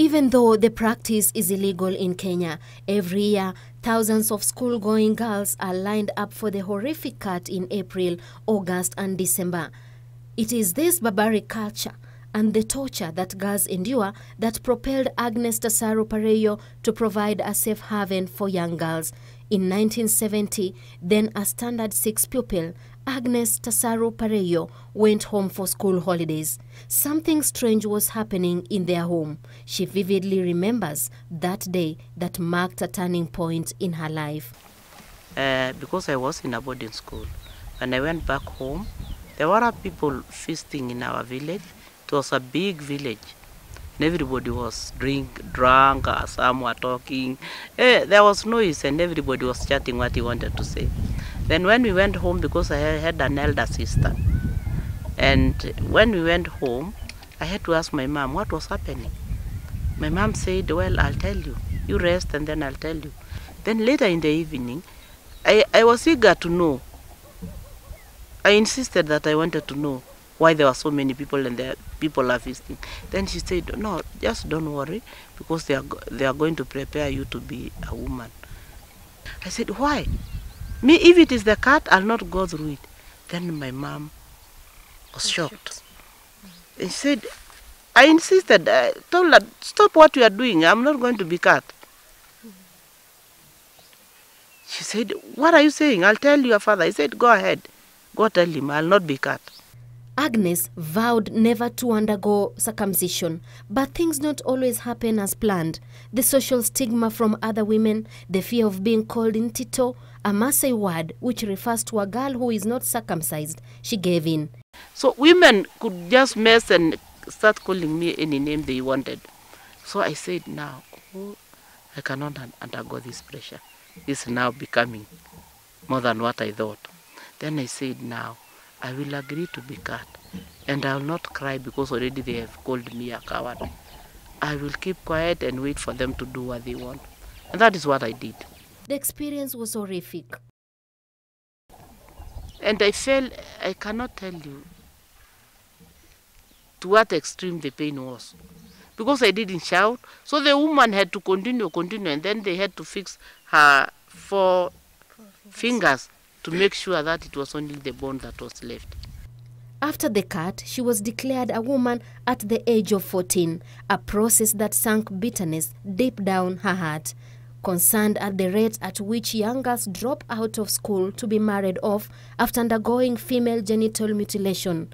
Even though the practice is illegal in Kenya, every year thousands of school-going girls are lined up for the horrific cut in April, August and December. It is this barbaric culture and the torture that girls endure that propelled Agnes Tasaru Pareiyo to provide a safe haven for young girls. In 1970, then a standard 6 pupil, Agnes Tasaru Pareiyo went home for school holidays. Something strange was happening in their home. She vividly remembers that day that marked a turning point in her life. Because I was in a boarding school, when I went back home, there were people feasting in our village. It was a big village. And everybody was drunk, some were talking. There was noise and everybody was chatting what he wanted to say. Then when we went home, because I had an elder sister, and when we went home, I had to ask my mom what was happening. My mom said, well, I'll tell you. You rest and then I'll tell you. Then later in the evening, I was eager to know. I insisted that I wanted to know why there were so many people and the people are feasting. Then she said, no, just don't worry, because they are going to prepare you to be a woman. I said, why? Me, if it is the cat, I'll not go through it. Then my mom was shocked. She said, I insisted, I told her, stop what you are doing, I'm not going to be cut. She said, what are you saying? I'll tell your father. I said, go ahead, go tell him, I'll not be cut. Agnes vowed never to undergo circumcision, but things don't always happen as planned. The social stigma from other women, the fear of being called intito, a Maasai word which refers to a girl who is not circumcised, she gave in. So women could just mess and start calling me any name they wanted. So I said, now, I cannot undergo this pressure. It's now becoming more than what I thought. Then I said, now, I will agree to be cut, and I will not cry because already they have called me a coward. I will keep quiet and wait for them to do what they want. And that is what I did. The experience was horrific. And I felt, I cannot tell you to what extreme the pain was. Because I didn't shout, so the woman had to continue, and then they had to fix her 4 fingers to make sure that it was only the bone that was left. After the cut, she was declared a woman at the age of 14, a process that sank bitterness deep down her heart. Concerned at the rate at which young girls drop out of school to be married off after undergoing female genital mutilation,